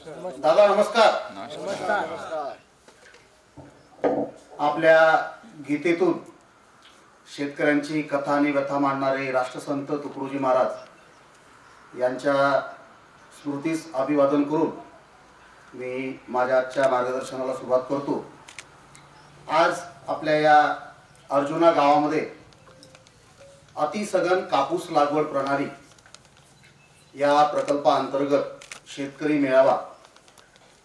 दादा नमस्कार. आपल्या गीतेतून शेतकऱ्यांची कथा आणि व्यथा मांडणारे राष्ट्रसंत तुकडोजी महाराज यांच्या स्मृतीस अभिवादन करून मी माझ्या आजच्या मार्गदर्शनाला सुरुवात करतो. आज आपल्या या अर्जुना गावामध्ये अतिसघन कापूस लागवड प्रणाली या प्रकल्पाअंतर्गत शेतकरी मेळावा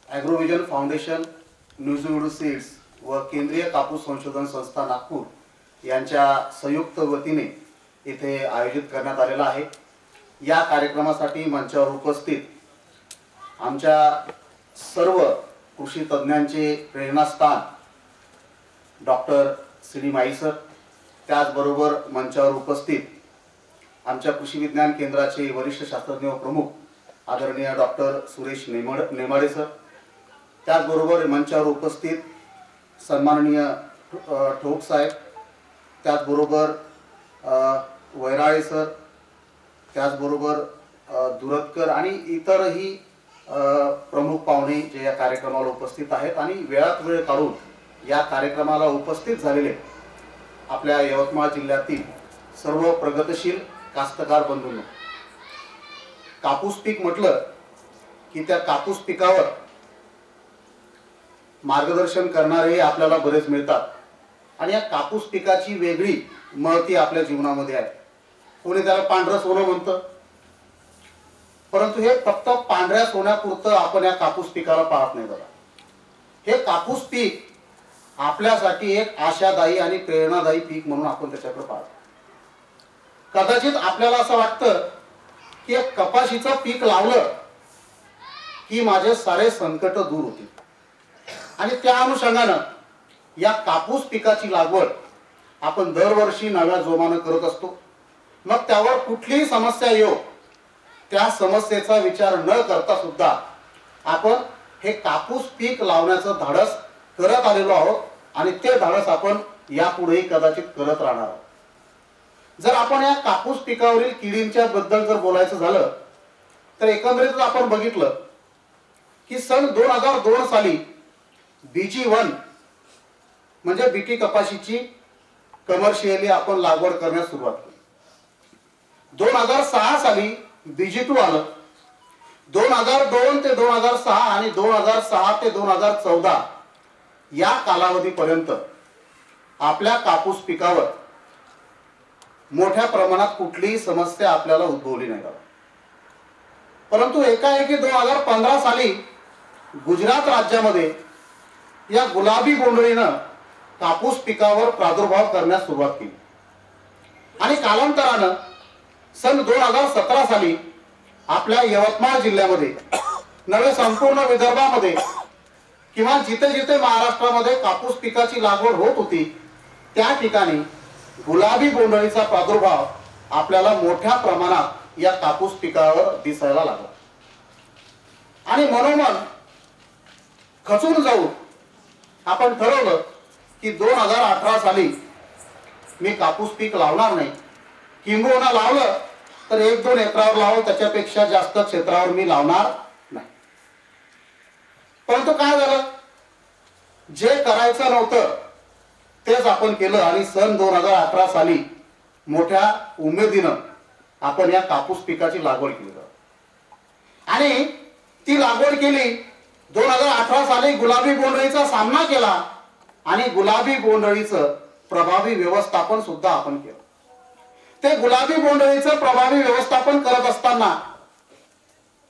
ॲग्रोव्हिजन फाउंडेशन, न्यूझीवुड सीड्स व केंद्रीय कापूस संशोधन संस्था नागपूर यांच्या संयुक्त वतीने इथे आयोजित करण्यात आलेला आहे. या कार्यक्रमासाठी मंचावर उपस्थित आमच्या सर्व कृषी तज्ज्ञांचे प्रेरणास्थान डॉक्टर श्री माई सर, त्याचबरोबर मंचावर उपस्थित आमच्या कृषी विज्ञान केंद्राचे वरिष्ठ शास्त्रज्ञ व प्रमुख आदरणीय डॉक्टर सुरेश नेमाडे सर, त्याचबरोबर मंचावर उपस्थित सन्माननीय ठोक साहेब, त्याचबरोबर वैराळे सर, त्याचबरोबर दुरतकर आणि इतरही प्रमुख पाहुणे जे या कार्यक्रमाला उपस्थित आहेत आणि वेळात वेळ काढून या कार्यक्रमाला उपस्थित झालेले आपल्या यवतमाळ जिल्ह्यातील सर्व प्रगतशील कास्तकार बंधूंनो. कापूस पीक म्हटलं की त्या कापूस पिकावर मार्गदर्शन करणारे आपल्याला बरेच मिळतात आणि या कापूस पिकाची वेगळी महती आपल्या जीवनामध्ये आहे. कोणी त्याला पांढरं सोनं म्हणतं, परंतु हे फक्त पांढऱ्या सोन्यापुरतं आपण या कापूस पिकाला पाहत नाही. बघा, हे कापूस पीक आपल्यासाठी एक आशादायी आणि प्रेरणादायी पीक म्हणून आपण त्याच्याकडे पाहतो. कदाचित आपल्याला असं वाटतं की एक कपाशीचं पीक लावलं की माझे सारे संकट दूर होतील आणि त्या अनुषंगानं या कापूस पिकाची लागवड आपण दरवर्षी नव्या जोमानं करत असतो. मग त्यावर कुठलीही समस्या येऊ, त्या समस्येचा विचार न करता सुद्धा आपण हे कापूस पीक लावण्याचं धाडस करत आलेलो आहोत आणि ते धाडस आपण यापुढेही कदाचित करत राहणार आहोत. जर आपण या कापूस पिकावरील किडींच्या बद्दल जर बोलायचं झालं तर एकंदरीत आपण बघितलं की सन 2002 साली BG1 म्हणजे बीटी कपाशीची कमर्शियली आपण लागवड करण्यास सुरुवात केली. 2006 साली BG2 आलं. 2002 ते 2006 आणि 2006 ते 2014 या कालावधीपर्यंत आपल्या कापूस पिकावर मोठ्या प्रमाणात कुठलीही समस्या आपल्याला उद्भवली नाही. परंतु एकाएकी 2015 साली गुजरात राज्यामध्ये या गुलाबी बोंडळीनं कापूस पिकावर प्रादुर्भाव करण्यास सुरुवात केली आणि कालांतरानं सन 2017 साली आपल्या यवतमाळ जिल्ह्यामध्ये नव्हे संपूर्ण विदर्भामध्ये किंवा जिथे जिथे महाराष्ट्रामध्ये कापूस पिकाची लागवड होत होती त्या ठिकाणी गुलाबी बोंडळीचा प्रादुर्भाव आपल्याला मोठ्या प्रमाणात या कापूस पिकावर दिसायला लागला आणि मनोमन खचून जाऊन आपण ठरवलं की 2018 साली मी कापूस पीक लावणार नाही, किंबहुना लावलं तर 1-2 एकरावर लावलं, त्याच्यापेक्षा जास्त क्षेत्रावर मी लावणार नाही. परंतु काय झालं, जे करायचं नव्हतं तेच आपण केलं आणि सन 2018 साली मोठ्या उमेदीनं आपण या कापूस पिकाची लागवड केली आणि ती लागवड केली. 2018 साली गुलाबी बोंडळीचा सामना केला आणि गुलाबी बोंडळीचं प्रभावी व्यवस्थापन सुद्धा आपण केलं. ते गुलाबी बोंडळीचं प्रभावी व्यवस्थापन करत असताना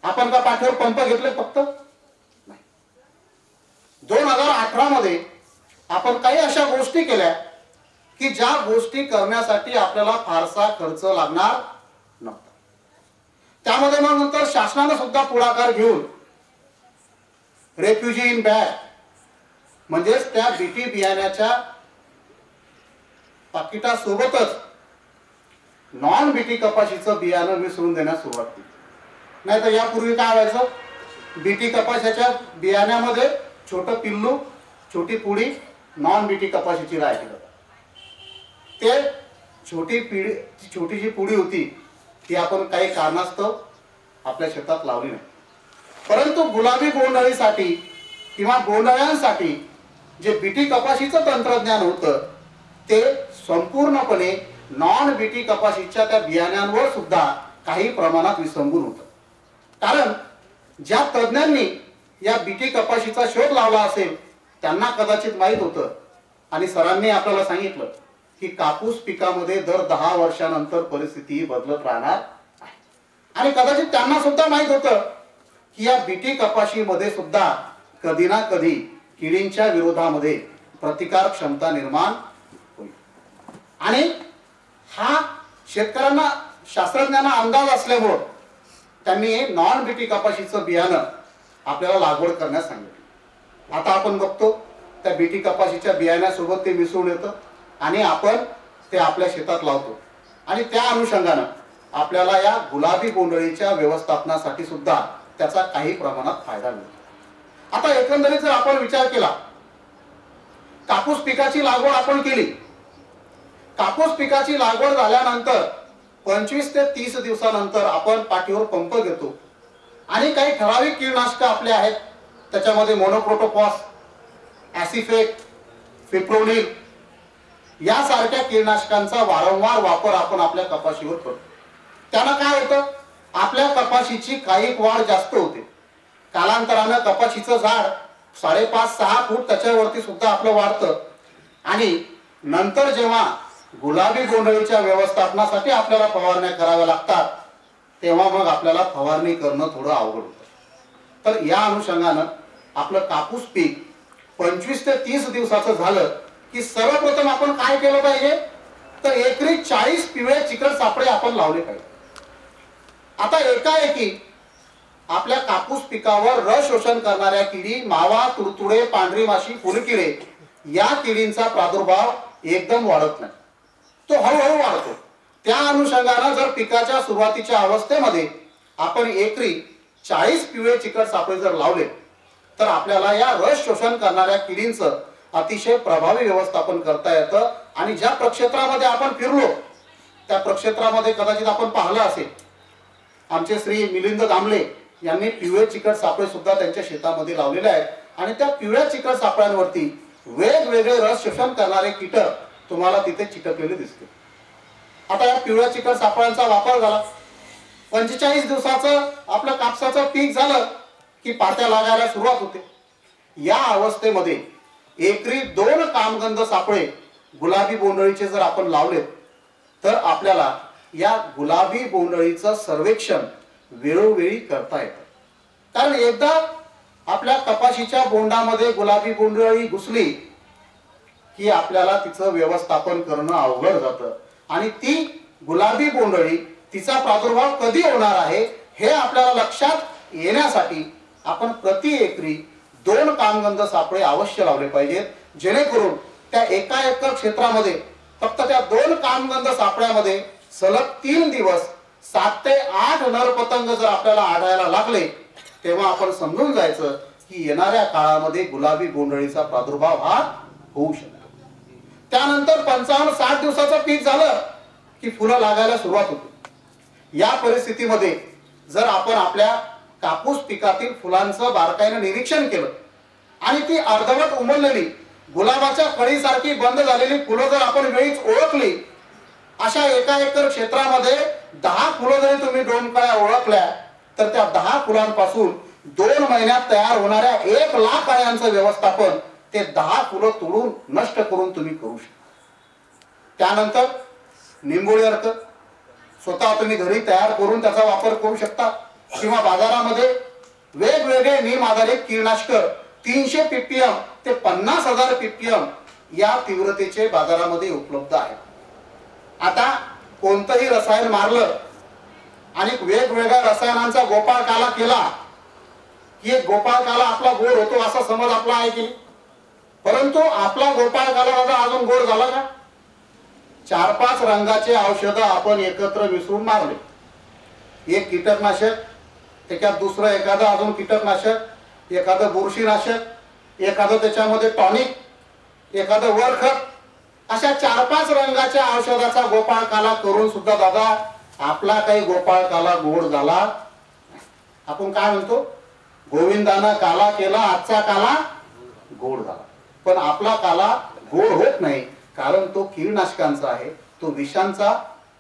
आपण का पाठीवर पंप घेतले फक्त नाही. 2018 मध्ये आपण काही अशा गोष्टी केल्या की ज्या गोष्टी करण्यासाठी आपल्याला फारसा खर्च लागणार नव्हता. त्यामध्ये मग नंतर शासनाने सुद्धा पुढाकार घेऊन रेफ्युजी इन बॅग म्हणजेच त्या बीटी बियाण्याच्या पाकिटासोबतच नॉन बीटी कपाशीचं बियाणं मिसळून देण्यास सुरुवात केली. नाही तर यापूर्वी काय व्हायचं, बीटी कपाशीच्या बियाण्यामध्ये छोटं पिल्लू, छोटी पुडी नॉन बीटी कपाशीची राहायची. ते छोटी जी पुडी होती ती आपण काही कारणास्तव आपल्या शेतात लावली नाही. परंतु गुलाबी बोंडअळीसाठी किंवा बोंडअळ्यांसाठी जे बीटी कपाशीचं तंत्रज्ञान होतं ते संपूर्णपणे नॉन बीटी कपाशीच्या त्या बियाण्यांवर सुद्धा काही प्रमाणात विसंबून होतं. कारण ज्या तज्ज्ञांनी या बीटी कपाशीचा शोध लावला असेल त्यांना कदाचित माहीत होतं आणि सरांनी आपल्याला सांगितलं की कापूस पिकामध्ये दर 10 वर्षानंतर परिस्थिती बदलत राहणार आहे. आणि कदाचित त्यांना सुद्धा माहीत होतं की या बीटी कपाशीमध्ये सुद्धा कधी ना कधी किडींच्या विरोधामध्ये प्रतिकार क्षमता निर्माण होईल. आणि हा शेतकऱ्यांना शास्त्रज्ञांना अंदाज असल्यामुळे त्यांनी नॉन बीटी कपाशीचं बियाणं आपल्याला लागवड करण्यास सांगितलं. आता आपण बघतो त्या बीटी कपाशीच्या बियाण्यासोबत ते मिसळून येतं आणि आपण ते आपल्या शेतात लावतो आणि त्या अनुषंगानं आपल्याला या गुलाबी बोंडअळीच्या व्यवस्थापनासाठी सुद्धा त्याचा काही प्रमाणात फायदा मिळतो. आता एकंदरीत जर आपण विचार केला, कापूस पिकाची लागवड आपण केली, कापूस पिकाची लागवड झाल्यानंतर 25 ते 30 दिवसानंतर आपण पाठीवर पंप घेतो आणि काही ठराविक कीटकनाशक आपले आहेत त्याच्यामध्ये मोनोक्रोटोफॉस, ॲसिफेट, फिप्रोनिल यासारख्या कीटकनाशकांचा वारंवार वापर आपण आपल्या कपाशीवर करतो. त्यानं काय होतं, आपल्या कपाशीची काही वाढ जास्त होते. कालांतरानं कपाशीचं झाड 5.5-6 फूट त्याच्यावरती सुद्धा आपलं वाढतं आणि नंतर जेव्हा गुलाबी बोंडअळीच्या व्यवस्थापनासाठी आपल्याला फवारण्या कराव्या लागतात तेव्हा मग आपल्याला फवारणी करणं थोडं अवघड होतं. तर या अनुषंगानं आपलं कापूस पीक 25 ते 30 दिवसाचं झालं की सर्वप्रथम आपण काय केलं पाहिजे, तर एकरी 40 पिवळे चिकट सापळे आपण लावले पाहिजे. आता एकाएकी आपल्या कापूस पिकावर रस शोषण करणाऱ्या किडी, मावा, तुडतुडे, पांढरी माशी, फुलकिडे या किडींचा प्रादुर्भाव एकदम वाढत नाही, तो हळूहळू वाढतो. त्या अनुषंगाने जर पिकाच्या सुरुवातीच्या अवस्थेमध्ये आपण एकरी 40 पिवळे चिकट सापळे जर लावले तर आपल्याला या रस शोषण करणाऱ्या किडींचं अतिशय प्रभावी व्यवस्थापन करता येतं. आणि ज्या प्रक्षेत्रामध्ये आपण फिरलो त्या प्रक्षेत्रामध्ये कदाचित आपण पाहिलं असेल, आमचे श्री मिलिंद दामले यांनी पिवळे चिकट सापळे सुद्धा त्यांच्या शेतामध्ये लावलेले आहेत आणि त्या पिवळ्या चिकट सापळ्यांवरती वेगवेगळे रस शोषण करणारे कीटक तुम्हाला तिथे चिकटलेले दिसतील. आता या पिवळ्या चिकट सापळ्यांचा वापर झाला, 45 दिवसाचं आपलं कापसाचं पीक झालं की पात्या लागायला सुरुवात होते. या अवस्थेमध्ये एकरी 2 कामगंध सापळे गुलाबी बोंडअळीचे जर आपण लावले तर आपल्याला या गुलाबी बोंडअळीचं सर्वेक्षण वेळोवेळी करता येतं. कारण एकदा आपल्या कपाशीच्या बोंडामध्ये गुलाबी बोंडअळी घुसली की आपल्याला तिचं व्यवस्थापन करणं अवघड जातं आणि ती गुलाबी बोंडअळी तिचा प्रादुर्भाव कधी होणार आहे हे आपल्याला लक्षात येण्यासाठी आपण प्रति एकरी 2 कामगंध सापळे अवश्य लावले पाहिजेत, जेणेकरून त्या एका एकर क्षेत्रामध्ये फक्त त्या 2 कामगंध सापळ्यामध्ये सलग 3 दिवस 7 ते 8 नर पतंग जर आपल्याला आढळायला लागले तेव्हा आपण समजून जायचं की येणाऱ्या काळामध्ये गुलाबी बोंडअळीचा प्रादुर्भाव हा होऊ शकतो. त्यानंतर 55-60 दिवसाचं पीक झालं की फुलं लागायला सुरुवात होते. या परिस्थितीमध्ये जर आपण आपल्या कापूस पिकातील फुलांचं बारकाईने निरीक्षण केलं आणि ती अर्धवट उमललेली गुलाबाच्या कळीसारखी बंद झालेली फुलं जर आपण वेळीच ओळखली, अशा एका एकर क्षेत्रामध्ये 10 फुलं जरी तुम्ही डोमकळ्या ओळखल्या तर त्या 10 फुलांपासून 2 महिन्यात तयार होणाऱ्या 1 लाख कळ्यांचं व्यवस्थापन ते 10 फुलं तोडून नष्ट करून तुम्ही करू शकता. त्यानंतर निंबोळी अर्क स्वतः तुम्ही घरी तयार करून त्याचा वापर करू शकता किंवा बाजारामध्ये वेगवेगळे नीम आधारित कीटकनाशक 300 ppm ते 50,000 ppm या तीव्रतेचे बाजारामध्ये उपलब्ध आहेत. आता कोणतंही रसायन मारलं आणि वेगवेगळ्या रसायनांचा गोपाळ काला केला की एक गोपाळ काला आपला गोड होतो असा समज आपला आहे की, परंतु आपला गोपाळ काला दादा अजून गोड झाला का? 4-5 रंगाचे औषधं आपण एकत्र मिसळून मारले, एक कीटकनाशक, त्याच्यात दुसरं एखादं अजून कीटकनाशक, एखादं बुरशीनाशक, एखादं त्याच्यामध्ये टॉनिक, एखादं वरखत, अशा 4-5 रंगाच्या औषधाचा गोपाळ काला करून सुद्धा दादा आपला काही गोपाळ काला गोड झाला. आपण काय म्हणतो, गोविंदानं काला केला, आजचा काला गोड झाला. पण आपला काला गोड होत नाही, कारण तो कीडनाशकांचा आहे, तो विषांचा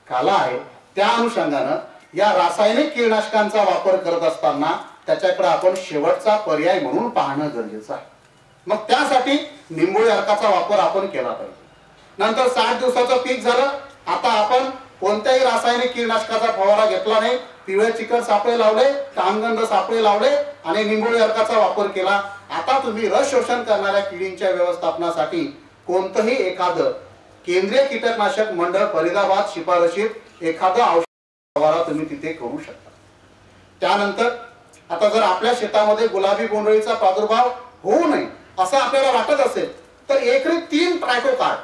काला आहे. त्या अनुषंगानं या रासायनिक कीटकनाशकांचा वापर करत असताना त्याच्याकडे आपण शेवटचा पर्याय म्हणून पाहणं गरजेचं आहे. मग त्यासाठी निंबोळी अर्काचा वापर आपण केला पाहिजे. नंतर 60 दिवसाचं पीक झालं, आता आपण कोणत्याही रासायनिक कीटकनाशकाचा फवारा घेतला नाही, पिवळे चिकट सापळे लावले, कामगंध सापळे लावले आणि निंबोळी अर्काचा वापर केला. आता तुम्ही रस शोषण करणाऱ्या किडींच्या व्यवस्थापनासाठी कोणतंही एखादं केंद्रीय कीटकनाशक मंडळ फरीदाबाद शिफारशीत एखादं औषध फवारा तुम्ही तिथे करू शकता. त्यानंतर आता जर आपल्या शेतामध्ये गुलाबी बोंडअळीचा प्रादुर्भाव होऊ नये असं आपल्याला वाटत असेल तर एकरी 3 ट्रायकोकार्ड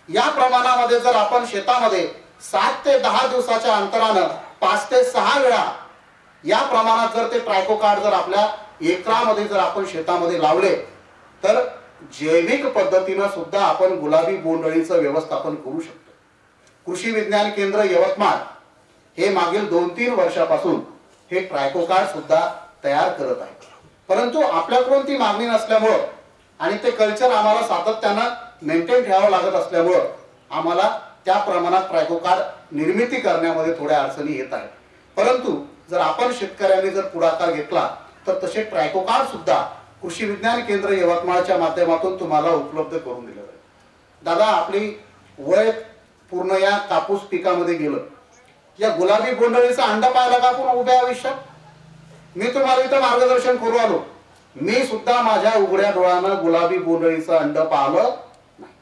या प्रमाणामध्ये जर आपण शेतामध्ये 7 ते 10 दिवसाच्या अंतरानं 5 ते 6 वेळा या प्रमाणात जर ते ट्रायकोकार्ड जर आपल्या एकरामध्ये जर आपण शेतामध्ये लावले तर जैविक पद्धतीनं सुद्धा आपण गुलाबी बोंडअळीचं व्यवस्थापन करू शकतो. कृषी विज्ञान केंद्र यवतमाळ हे मागील 2-3 वर्षापासून हे ट्रायकोकार्ड सुद्धा तयार करत आहे. परंतु आपल्याकडून ती मागणी नसल्यामुळं आणि ते कल्चर आम्हाला सातत्यानं मेंटेन ठेवावं लागत असल्यामुळं आम्हाला त्या प्रमाणात ट्रायकोकार्ड निर्मिती करण्यामध्ये थोड्या अडचणी येत आहेत. परंतु जर आपण शेतकऱ्यांनी जर पुढाकार घेतला तर तसे ट्रायकोकार्ड सुद्धा कृषी विज्ञान केंद्र यवतमाळच्या माध्यमातून तुम्हाला उपलब्ध करून दिलं जाईल. दादा, आपली वय पूर्ण या कापूस पिकामध्ये गेलं, या गुलाबी बोंडअळीचा अंड पाहिला का आपण उभ्या आयुष्यात? मी तुम्हाला इथं मार्गदर्शन करू आलो. मी सुद्धा माझ्या उघड्या डोळ्यानं गुलाबी बोंडअळीचं अंड पाहिलं नाही.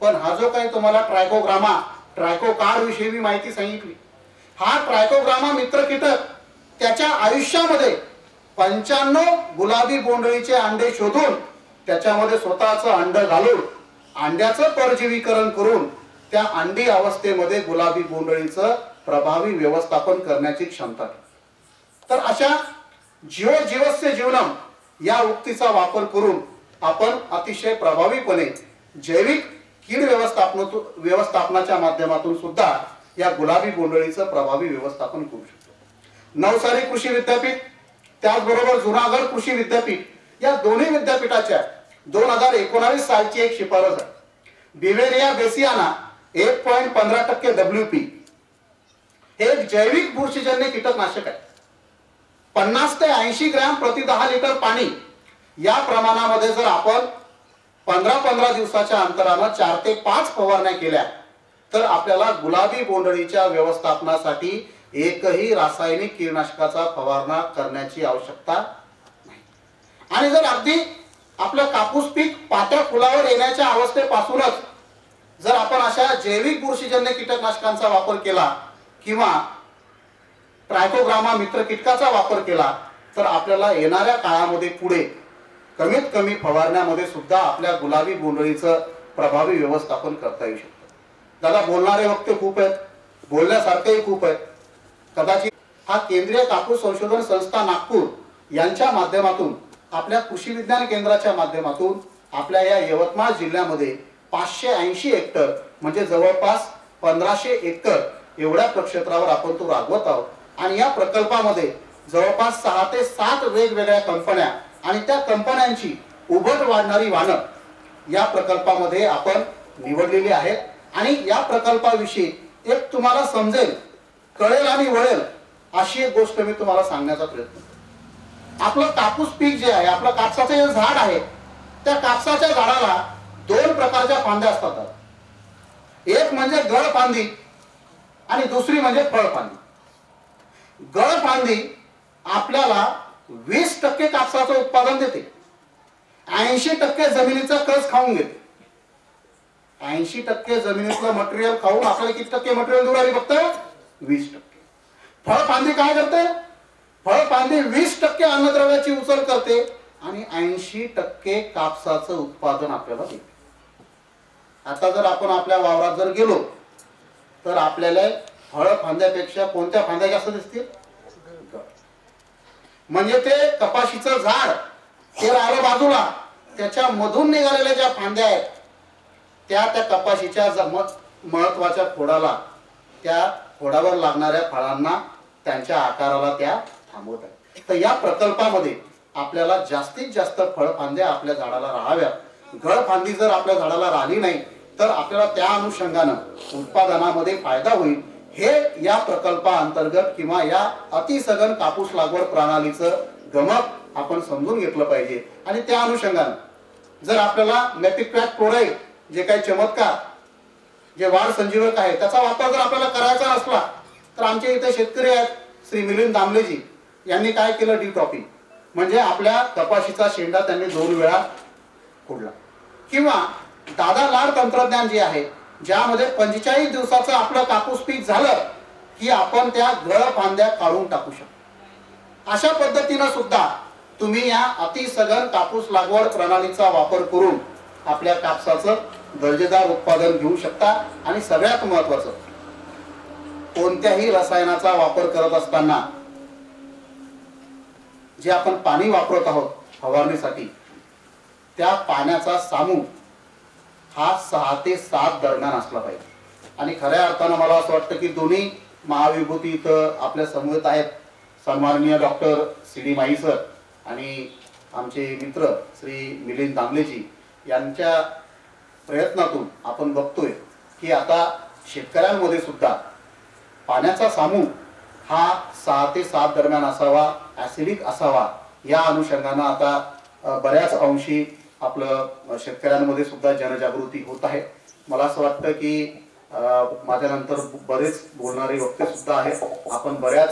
पण हा जो काही तुम्हाला ट्रायकोकार्ड विषयी मी माहिती सांगितली, हा ट्रायकोग्रामा मित्र कीटक त्याच्या आयुष्यामध्ये 95 गुलाबी बोंडअळीचे अंडे शोधून त्याच्यामध्ये स्वतःचं अंड घालून अंड्याचं परजीवीकरण करून त्या अंडी अवस्थेमध्ये गुलाबी बोंडअळीचं प्रभावी व्यवस्थापन करण्याची क्षमता. तर अशा जीवस्य जीवनम या उक्तीचा वापर करून आपण अतिशय प्रभावीपणे जैविक कीड व्यवस्थापनाच्या माध्यमातून सुद्धा या गुलाबी बोंडअळीचं प्रभावी व्यवस्थापन करू शकतो. नवसारी कृषी विद्यापीठ त्याचबरोबर जुनागड कृषी विद्यापीठ या दोन्ही विद्यापीठाच्या 2019 सालची एक शिफारस आहे. बिवेरिया बेसियाना 1.15% WP हे एक जैविक बुरशीजन्य कीटकनाशक आहे. 50 ते 80 ग्रॅम प्रति 10 लिटर पाणी या प्रमाणामध्ये जर आपण 15 दिवसाच्या अंतरानं 4 ते 5 फवारण्या केल्या तर आपल्याला गुलाबी बोंडअळीच्या व्यवस्थापनासाठी एकही रासायनिक कीटकनाशकाचा फवारणा करण्याची आवश्यकता नाही. आणि जर अगदी आपलं कापूस पीक पात्या फुलावर येण्याच्या अवस्थेपासूनच जर आपण अशा जैविक बुरशीजन्य कीटकनाशकांचा वापर केला किंवा ट्रायकोग्रामा मित्र कीटकाचा वापर केला तर आपल्याला येणाऱ्या काळामध्ये पुढे कमीत कमी फवारण्यामध्ये सुद्धा आपल्या गुलाबी बोंडअळीचं प्रभावी व्यवस्थापन करता येऊ शकतं. दादा, बोलणारे वक्ते खूप आहेत, बोलण्यासारखेही खूप आहेत. कदाचित हा केंद्रीय कापूस संशोधन संस्था नागपूर यांच्या माध्यमातून आपल्या कृषी विज्ञान केंद्राच्या माध्यमातून आपल्या या यवतमाळ जिल्ह्यामध्ये 580 हेक्टर म्हणजे जवळपास 1500 एकर एवढ्या प्रक्षेत्रावर आपण तो राबवत आहोत. आणि या प्रकल्पामध्ये जवळपास 6 ते 7 वेगवेगळ्या कंपन्या आणि त्या कंपन्यांची उभट वाढणारी वाहनं या प्रकल्पामध्ये आपण निवडलेली आहेत. आणि या प्रकल्पाविषयी एक तुम्हाला समजेल, कळेल आणि वळेल अशी एक गोष्ट मी तुम्हाला सांगण्याचा प्रयत्न करतो. आपलं कापूस पीक जे आहे, आपलं कापसाचं जे झाड आहे, त्या कापसाच्या झाडाला 2 प्रकारच्या फांद्या असतात. एक म्हणजे गळ फांदी आणि दुसरी म्हणजे फळ फांदी. गळ फांदी आपल्याला 20% कापसाचं उत्पादन देते, 80% जमिनीचा कस खाऊन घेते. 80% जमिनीतलं मटेरियल खाऊन आपल्याला किती टक्के मटेरियल दूर आली? फक्त 20%. फळ फांदी काय करते? फळ फांदी 20% अन्नद्रव्याची उचल करते आणि 80% कापसाचं उत्पादन आपल्याला देते. आता जर आपण आपल्या वावरात जर गेलो तर आपल्याला फळ फांद्यापेक्षा कोणत्या फांद्या जास्त दिसतील? म्हणजे ते कपाशीचं झाड ते राहिलं बाजूला, त्याच्या मधून निघालेल्या ज्या फांद्या आहेत त्या कपाशीच्या महत्वाच्या खोडाला, त्या खोडावर लागणाऱ्या फळांना, त्यांच्या आकाराला त्या थांबवत आहेत. तर या प्रकल्पामध्ये आपल्याला जास्तीत जास्त फळफांद्या आपल्या झाडाला राहाव्यात. गळफांदी जर आपल्या झाडाला राहिली नाही तर आपल्याला त्या अनुषंगानं उत्पादनामध्ये फायदा होईल. हे या प्रकल्पाअंतर्गत किंवा या अतिसघन कापूस लागवड प्रणालीचं गमक आपण समजून घेतलं पाहिजे. आणि त्या अनुषंगानं जर आपल्याला मॅपिक्वॅट क्लोराईड जे काही चमत्कार जे वाढ संजीवक आहे त्याचा वापर जर आपल्याला करायचा नसला तर आमच्या इथे शेतकरी आहेत श्री मिलिंद दामलेजी यांनी काय केलं, डी टॉपिंग म्हणजे आपल्या कपाशीचा शेंडा त्यांनी 2 वेळा फोडला. किंवा दादा लाड तंत्रज्ञान जे आहे ज्यामध्ये 45 दिवसाचं आपलं कापूस पीक झालं की आपण त्या गळफांद्या काढून टाकू शकतो. अशा पद्धतीनं सुद्धा तुम्ही या अतिसघन कापूस लागवड प्रणालीचा वापर करून आपल्या कापसाचं दर्जेदार उत्पादन घेऊ शकता. आणि सगळ्यात महत्वाचं, कोणत्याही रसायनाचा वापर करत असताना जे आपण पाणी वापरत आहोत फवारणीसाठी त्या पाण्याचा सामू हा 6 ते 7 दरम्यान असला पाहिजे. आणि खऱ्या अर्थानं मला असं वाटतं की दोन्ही महाविभूती इथं आपल्या समवेत आहेत, सन्माननीय डॉक्टर CD माई सर आणि आमचे मित्र श्री मिलिंद दामलेजी यांच्या प्रयत्नातून आपण बघतोय की आता शेतकऱ्यांमध्ये सुद्धा पाण्याचा सामू हा 6 ते 7 दरम्यान असावा, ऍसिडिक असावा. या अनुषंगानं आता बऱ्याच अंशी आपलं शेतकऱ्यांमध्ये सुद्धा जनजागृती होत आहे. मला असं वाटतं की माझ्यानंतर बरेच बोलणारे वक्ते सुद्धा आहेत. आपण बऱ्याच